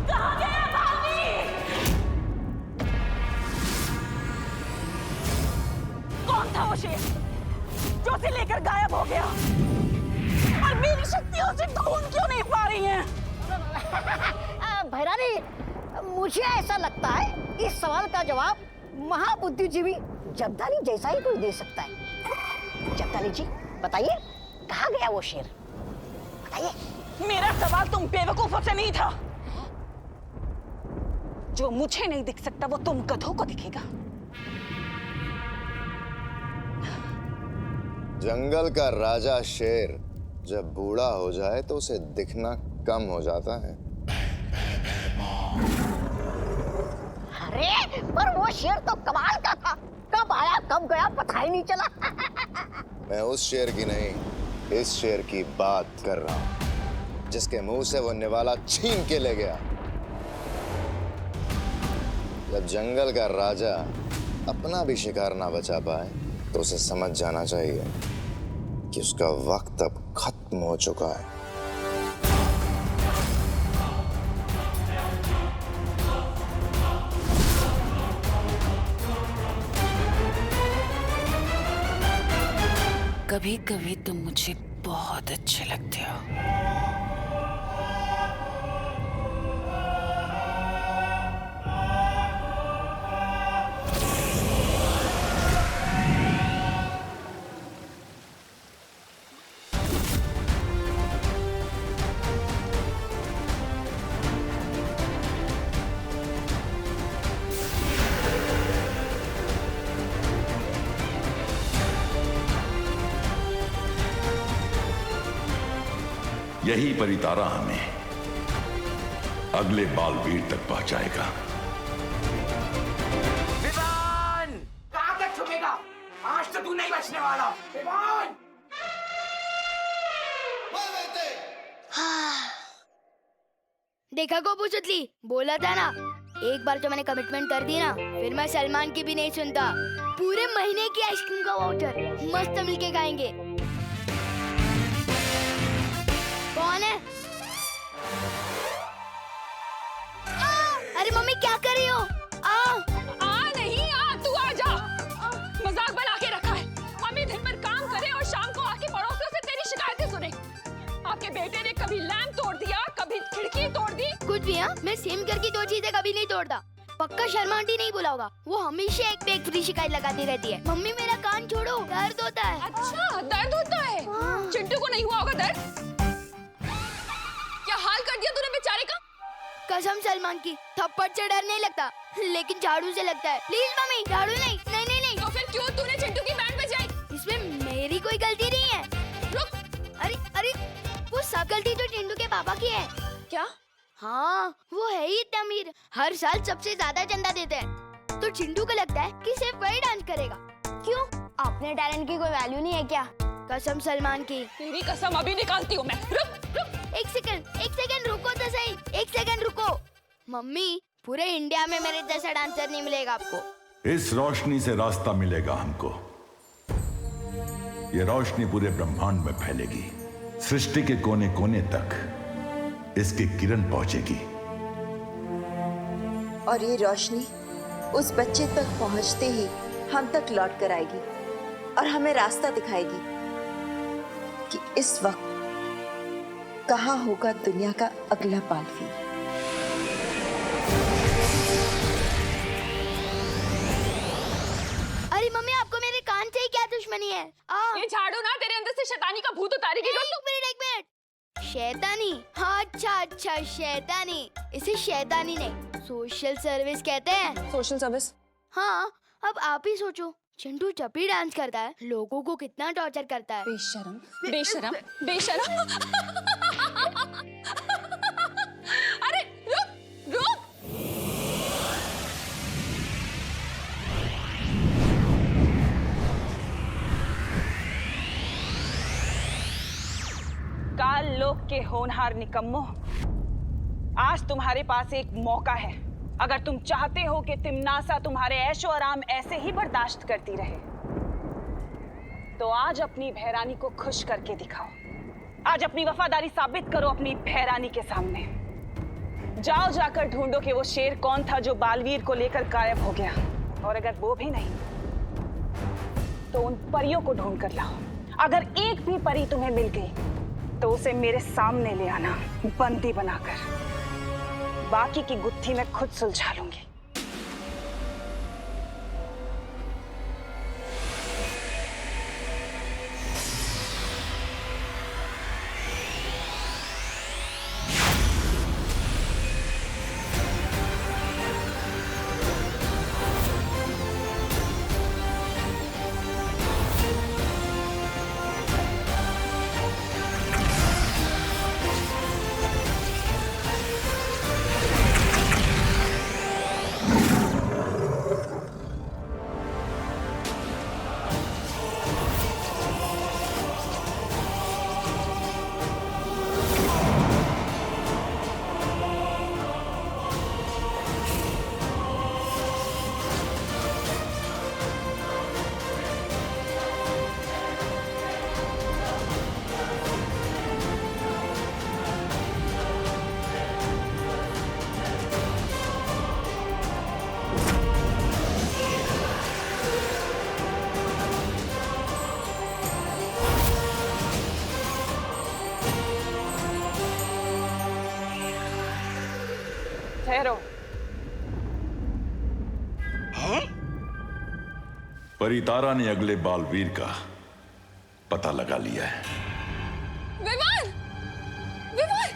कहाँ गया भाभी? कौन था वो शेर जो उसे लेकर गायब हो गया? और मेरी शक्तियां उसे ढूंढ क्यों नहीं पा रही हैं? भैरानी, मुझे ऐसा लगता है इस सवाल का जवाब महाबुद्धिजीवी जब्दाली जैसा ही कोई दे सकता है। जब्दाली जी बताइए, कहाँ गया वो शेर? बताइए। मेरा सवाल तुम बेवकूफों से नहीं था। जो मुझे नहीं दिख सकता वो तुम गधों को दिखेगा। जंगल का राजा शेर जब बूढ़ा हो जाए तो उसे दिखना कम हो जाता है। अरे पर वो शेर तो कमाल का था, कब आया कब गया पता ही नहीं चला। मैं उस शेर की नहीं, इस शेर की बात कर रहा हूं जिसके मुंह से वो निवाला छीन के ले गया। जब जंगल का राजा अपना भी शिकार ना बचा पाए तो उसे समझ जाना चाहिए कि उसका वक्त अब खत्म हो चुका है। कभी कभी तुम मुझे बहुत अच्छे लगते हो। यही परितारा हमें अगले बालवीर तक पहुंचाएगा। विवान! कहां तक छुपेगा? आज तो तू नहीं बचने वाला। विवान! देखा गोपू सुतली, बोला था ना, एक बार जो मैंने कमिटमेंट कर दी ना, फिर मैं सलमान की भी नहीं सुनता। पूरे महीने की आइसक्रीम का वाउचर मस्त मिलके खाएंगे। कौन है? अरे मम्मी क्या कर रही हो? नहीं तू आ जा। मजाक बना के रखा है। मम्मी दिन भर काम करे और शाम को आके पड़ोसियों से तेरी शिकायतें सुने। आपके बेटे ने कभी लैंप तोड़ दिया, कभी खिड़की तोड़ दी। कुछ भी हाँ, मैं सेम करके दो चीजें कभी नहीं तोड़ता। पक्का शर्मा आंटी नहीं बोला होगा, वो हमेशा एक पे एक फ्री शिकायत लगाती रहती है। मम्मी मेरा कान छोड़ो, दर्द होता है। अच्छा दर्द होता है? चिंटू को नहीं हुआ होगा दर्द? क्या हाल कर दिया तूने बेचारे का? कसम सलमान की, थप्पड़ से डर नहीं लगता, लेकिन झाड़ू से लगता है। प्लीज मम्मी, झाड़ू नहीं। नहीं नहीं नहीं। तो फिर क्यों तूने चिंटू की बैंड बजाई? इसमें मेरी कोई गलती नहीं है। रुक। अरे अरे, वो सब गलती तो चिंटू के पापा की है। क्या? हाँ, वो है ही इतना अमीर, हर साल सबसे ज्यादा चंदा देते हैं। तो चिंटू को लगता है कि सिर्फ वही डांस करेगा। क्यों? अपने टैलेंट की कोई वैल्यू नहीं है क्या? कसम सलमान की। तेरी कसम अभी निकालती हूँ मैं। रुक रुक। एक सेकंड रुको तो सही। एक सेकंड रुको। मम्मी, पूरे इंडिया में मेरे जैसा डांसर नहीं मिलेगा आपको। इस रोशनी से रास्ता मिलेगा हमको। ये रोशनी पूरे ब्रह्मांड में फैलेगी, सृष्टि के कोने कोने तक इसकी किरण पहुंचेगी। और ये रोशनी उस बच्चे तक पहुंचते ही हम तक लौट कर आएगी और हमें रास्ता दिखाएगी कि इस वक्त कहाँ होगा दुनिया का अगला बालवीर। अरे मम्मी, आपको मेरे कान से ही क्या दुश्मनी है? ये झाड़ू ना तेरे अंदर से शैतानी का भूत उतारेगी। एक मिनट। शैतानी? हाँ, अच्छा शैतानी। इसे शैतानी नहीं, सोशल सर्विस कहते हैं। Social service? हाँ, अब आप ही सोचो, चिंटू जब भी डांस करता है लोगों को कितना टॉर्चर करता है। बेशरम बेशरम बेशरम। अरे रुक रुक। काल लोक के होनहार निकम्मो, आज तुम्हारे पास एक मौका है। अगर तुम चाहते हो कि तिमनासा तुम्हारे ऐशो आराम ऐसे ही बर्दाश्त करती रहे, तो आज अपनी भैरानी को खुश करके दिखाओ। आज अपनी वफादारी साबित करो अपनी भैरानी के सामने। जाओ जाकर ढूंढो कि वो शेर कौन था जो बालवीर को लेकर गायब हो गया, और अगर वो भी नहीं तो उन परियों को ढूंढ कर लाओ। अगर एक भी परी तुम्हें मिल गई तो उसे मेरे सामने ले आना बंदी बनाकर। बाकी की गुत्थी मैं खुद सुलझा लूंगी। ठहरो। परितारा ने अगले बालवीर का पता लगा लिया है। विवान! विवान!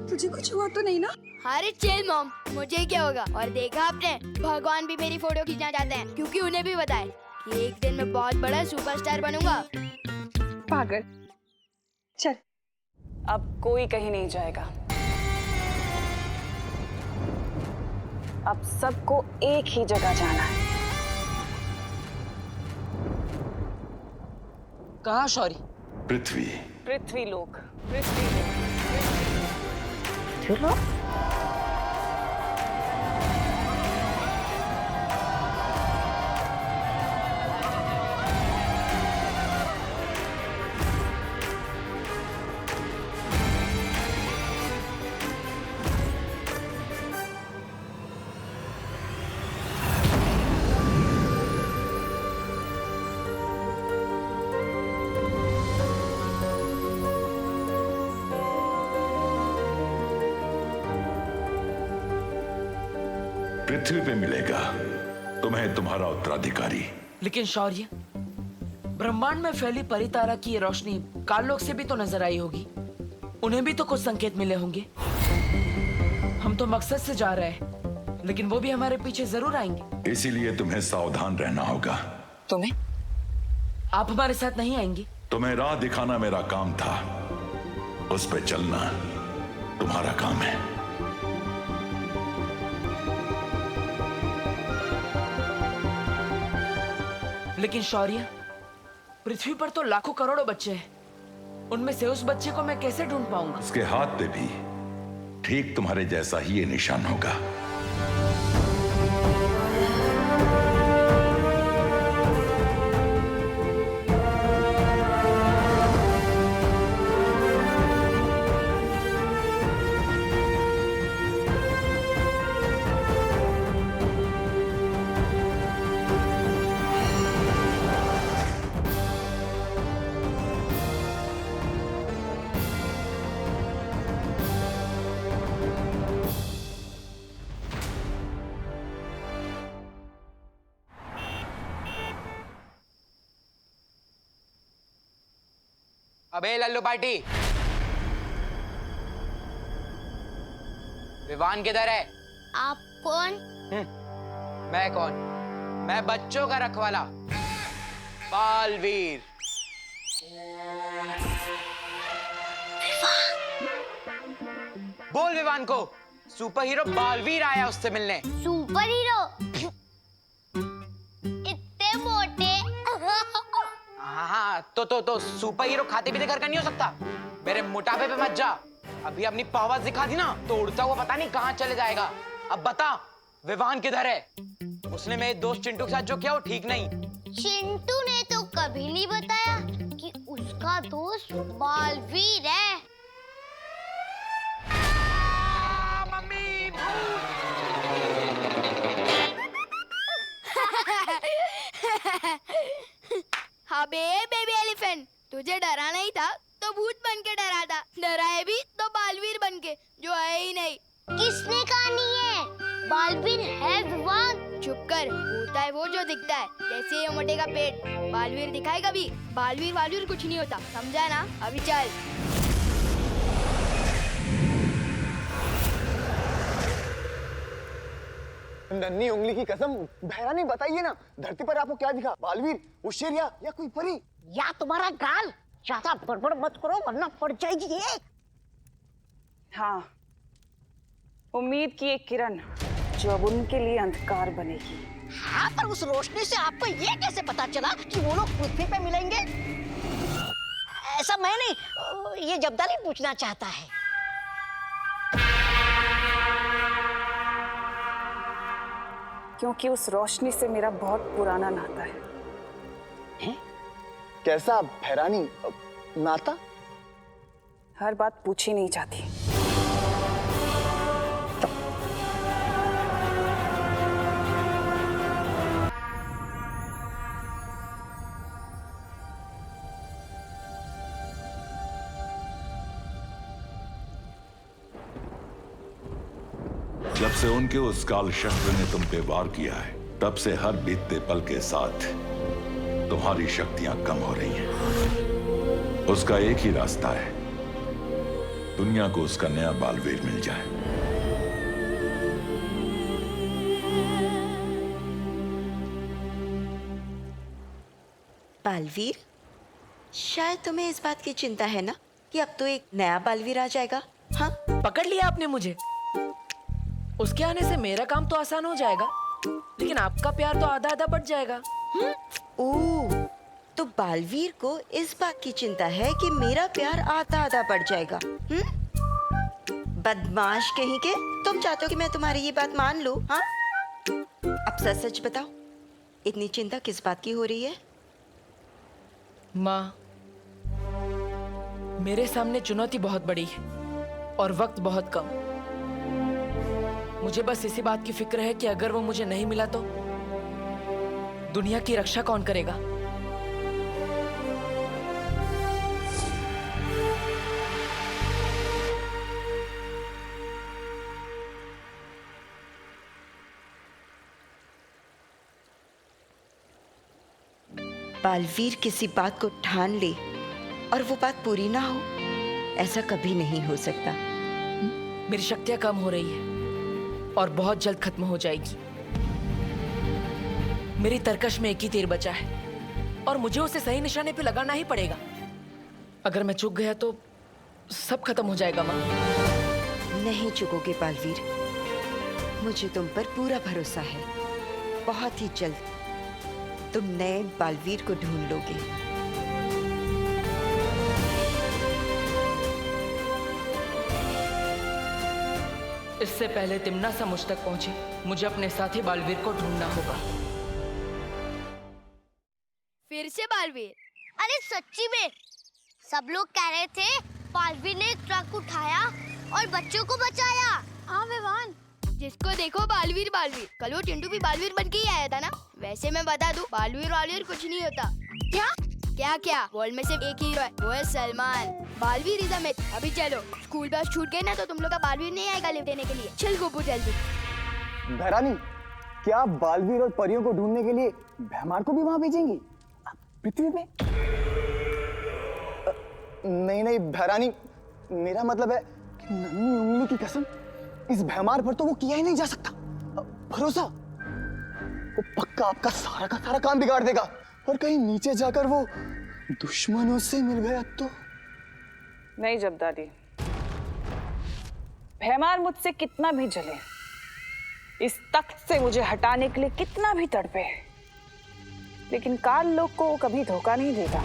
तुझे कुछ हुआ तो नहीं ना? अरे चिल मॉम, मुझे क्या होगा। और देखा आपने, भगवान भी मेरी फोटो खींचना चाहते हैं क्योंकि उन्हें भी पता है कि एक दिन मैं बहुत बड़ा सुपरस्टार बनूंगा। पागल। चल, अब कोई कहीं नहीं जाएगा। अब सबको एक ही जगह जाना है। कहाँ शौरी? पृथ्वी। पृथ्वी लोक। पृथ्वी लोक। चलो पृथ्वी पे मिलेगा तुम्हें तुम्हारा उत्तराधिकारी। लेकिन शौर्य, ब्रह्मांड में फैली परितारा की ये रोशनी काललोक से भी तो नजर आई होगी। उन्हें भी तो कुछ संकेत मिले होंगे। हम तो मकसद से जा रहे हैं, लेकिन वो भी हमारे पीछे जरूर आएंगे। इसीलिए तुम्हें सावधान रहना होगा। तुम्हें? आप हमारे साथ नहीं आएंगे? तुम्हें राह दिखाना मेरा काम था, उस पे चलना तुम्हारा काम है। लेकिन शौर्य, पृथ्वी पर तो लाखों करोड़ों बच्चे हैं। उनमें से उस बच्चे को मैं कैसे ढूंढ पाऊंगा? उसके हाथ पे भी ठीक तुम्हारे जैसा ही ये निशान होगा। अबे लल्लू पार्टी, विवान किधर है? आप कौन? मैं कौन? मैं बच्चों का रखवाला, बालवीर। बोल विवान को, सुपर हीरो बालवीर आया उससे मिलने। Super hero? इतने मोटे? हाँ, तो सुपर हीरो खाते पीते घर का नहीं हो सकता। मेरे मोटापे पे मत जा। अभी अपनी पावर दिखा दी ना तो उड़ता हुआ पता नहीं कहाँ चले जाएगा। अब बता, विवान किधर है? उसने मेरे दोस्त चिंटू के साथ जो किया वो ठीक नहीं। चिंटू ने तो कभी नहीं बताया। मेरा दोस्त बालवीर है। हाँ बेबी एलिफेंट, तुझे डराना ही था तो भूत बन के डरा था, डराए भी तो बालवीर बन के, जो है ही नहीं। किसने कहा नहीं है? बालवीर है विवान। चुप कर, होता है वो जो दिखता है, जैसे ये मोटे का पेट। बालवीर दिखाए कभी? बालवीर कुछ नहीं होता, समझा ना? अभी चल। नन्ही उंगली की कसम, बहरा नहीं, बताइए ना, धरती पर आपको क्या दिखा? बालवीर, उशेर या कोई परी? या तुम्हारा गाल? ज्यादा बड़बड़ मत करो वरना पड़ जाएगी ये। हाँ, उम्मीद की एक किरण जो अब उनके लिए अंधकार बनेगी। हाँ, पर उस रोशनी से आपको ये कैसे पता चला कि वो लोग पृथ्वी पे मिलेंगे? ऐसा मैं नहीं, ये जब्दाली पूछना चाहता है। क्योंकि उस रोशनी से मेरा बहुत पुराना नाता है। कैसा भैरानी नाता? हर बात पूछी नहीं जाती। जब से उनके उस काल शस्त्र ने तुम पे वार किया है, तब से हर बीतते पल के साथ तुम्हारी शक्तियां कम हो रही हैं। उसका एक ही रास्ता है, दुनिया को उसका नया बालवीर मिल जाए। बालवीर, शायद तुम्हें इस बात की चिंता है ना कि अब तो एक नया बालवीर आ जाएगा। हाँ, पकड़ लिया आपने मुझे। उसके आने से मेरा काम तो आसान हो जाएगा, लेकिन आपका प्यार तो आधा आधा बढ़ जाएगा। ओह, तो बालवीर को इस बात की चिंता है कि मेरा प्यार आधा आधा बढ़ जाएगा। बदमाश कहीं के, तुम चाहते हो कि मैं तुम्हारी ये बात मान लूं? हाँ, अब सच सच बताओ, इतनी चिंता किस बात की हो रही है? माँ, मेरे सामने चुनौती बहुत बड़ी है और वक्त बहुत कम। मुझे बस इसी बात की फिक्र है कि अगर वो मुझे नहीं मिला तो दुनिया की रक्षा कौन करेगा? बालवीर किसी बात को ठान ले और वो बात पूरी ना हो, ऐसा कभी नहीं हो सकता। मेरी शक्तियां कम हो रही है और बहुत जल्द खत्म हो जाएगी। मेरी तरकश में एक ही तीर बचा है और मुझे उसे सही निशाने पे लगाना ही पड़ेगा। अगर मैं चूक गया तो सब खत्म हो जाएगा माँ। नहीं चुकोगे बालवीर, मुझे तुम पर पूरा भरोसा है। बहुत ही जल्द तुम नए बालवीर को ढूंढ लोगे। इससे पहले तिम्ना सा मुझ तक पहुंचे, मुझे अपने साथी बालवीर को ढूंढना होगा। फिर से बालवीर? अरे सच्ची में, सब लोग कह रहे थे बालवीर ने एक ट्रक उठाया और बच्चों को बचाया। हाँ विवान, जिसको देखो बालवीर बालवीर। कल वो चिंटू भी बालवीर बन के ही आया था ना। वैसे मैं बता दूं, बालवीर कुछ नहीं होता। क्या वर्ल्ड में सिर्फ एक हीरो है, वो है Salman. Baalveer is a myth. अभी चलो, स्कूल बस छूट गए ना तो तुम लोग का बालवीर नहीं आएगा लिफ्ट देने के लिए। चल गोपू जल्दी। भैरानी, क्या आप बालवीर और परियों को ढूंढने के लिए भैमार को भी वहां भेजेंगी पृथ्वी पे? नहीं भैरानी, मेरा मतलब है कि नन्ही उंगली की कसम, इस भैमार पर तो वो किया ही नहीं जा सकता। भरोसा, वो पक्का आपका सारा का सारा काम बिगाड़ देगा और कहीं नीचे जाकर वो दुश्मनों से मिल गया तो? नहीं जब्दाली, भैमार मुझसे कितना भी जले, इस तख्त से मुझे हटाने के लिए कितना भी तड़पे, लेकिन काल लोग को वो कभी धोखा नहीं देगा।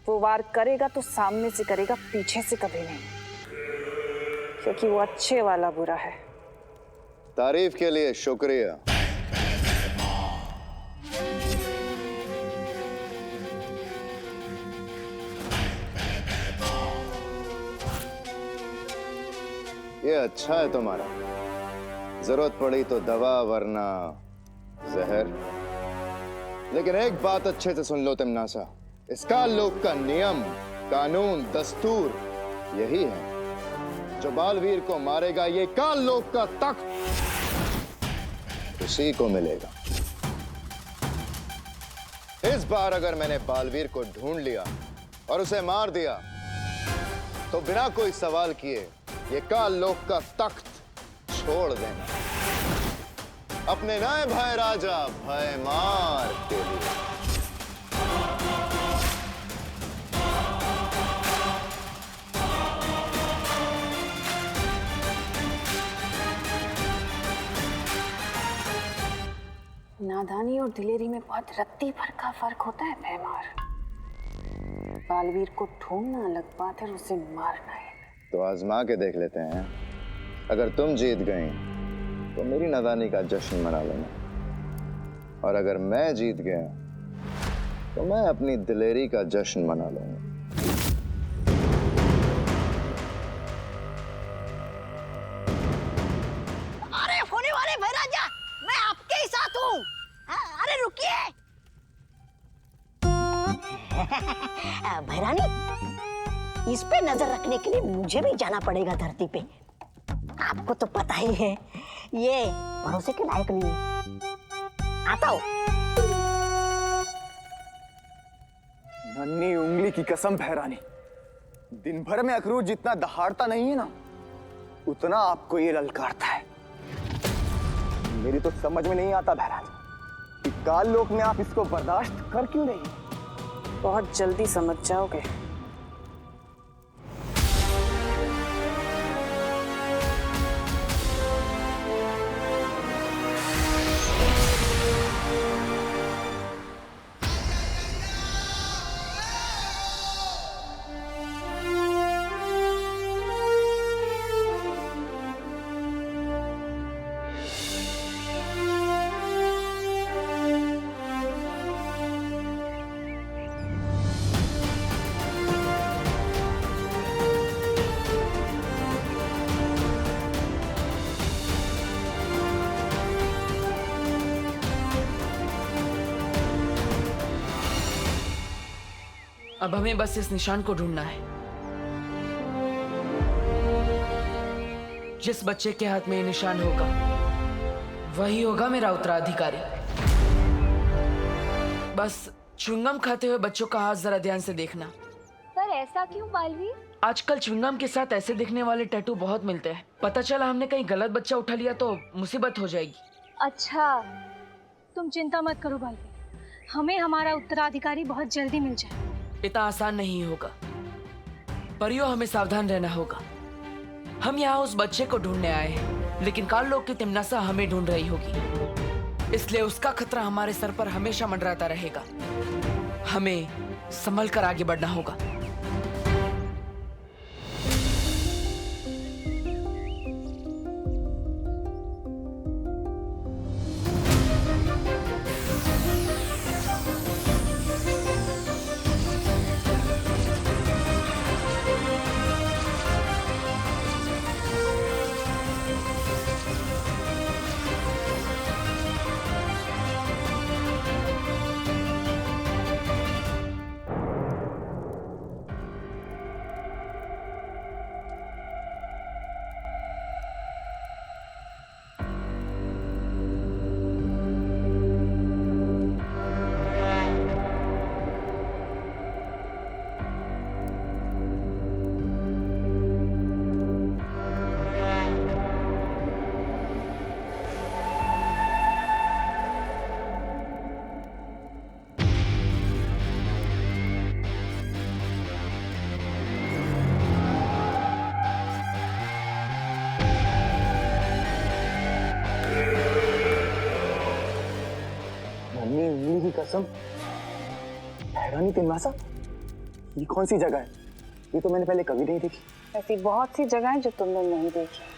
वो वार करेगा तो सामने से करेगा, पीछे से कभी नहीं, क्योंकि वो अच्छे वाला बुरा है। तारीफ के लिए शुक्रिया। ये अच्छा है तुम्हारा। जरूरत पड़ी तो दवा वरना जहर। लेकिन एक बात अच्छे से सुन लो तिमनासा, इस काल लोक का नियम, कानून, दस्तूर यही है। जो बालवीर को मारेगा ये काल लोक का तख्त उसी को मिलेगा। इस बार अगर मैंने बालवीर को ढूंढ लिया और उसे मार दिया तो बिना कोई सवाल किए ये काल लोक का तख्त छोड़ देना अपने नए भाई राजा भयमार के लिए। नादानी और दिलेरी में बहुत रत्ती भर का फर्क होता है भैमार। बालवीर को ढूंढना अलग बात है, उसे मारना है। तो आजमा के देख लेते हैं। अगर तुम जीत गई तो मेरी नादानी का जश्न मना लेना, और अगर मैं जीत गया तो मैं अपनी दिलेरी का जश्न मना लूंगा। अरे होने वाले भाई राजा, मैं आपके ही साथ हूँ। अरे रुकिए। भैरानी, इस पे नजर रखने के लिए मुझे भी जाना पड़ेगा धरती पे। आपको तो पता ही है ये भरोसे के लायक नहीं है। आता हूँ। नन्ही उंगली की कसम भैरानी, दिन भर में अखरूट जितना दहाड़ता नहीं है ना, उतना आपको ये ललकारता है। मेरी तो समझ में नहीं आता भैरानी कि काल लोक में आप इसको बर्दाश्त कर क्यों रही हैं? बहुत जल्दी समझ जाओगे। अब हमें बस इस निशान को ढूंढना है। जिस बच्चे के हाथ में ये निशान होगा वही होगा मेरा उत्तराधिकारी। बस च्युइंगम खाते हुए बच्चों का हाथ जरा ध्यान से देखना। पर ऐसा क्यों बालवीर? आजकल च्युइंगम के साथ ऐसे दिखने वाले टैटू बहुत मिलते हैं। पता चला हमने कहीं गलत बच्चा उठा लिया तो मुसीबत हो जाएगी। अच्छा, तुम चिंता मत करो बालवीर, हमें हमारा उत्तराधिकारी बहुत जल्दी मिल जाए। इतना आसान नहीं होगा परियो, हमें सावधान रहना होगा। हम यहाँ उस बच्चे को ढूंढने आए हैं, लेकिन काल लोक की तिमनासा हमें ढूंढ रही होगी, इसलिए उसका खतरा हमारे सर पर हमेशा मंडराता रहेगा। हमें संभल कर आगे बढ़ना होगा। की कसम, हैरानी तिमनासा, ये कौन सी जगह है? ये तो मैंने पहले कभी नहीं देखी। ऐसी बहुत सी जगह है जो तुमने नहीं देखी।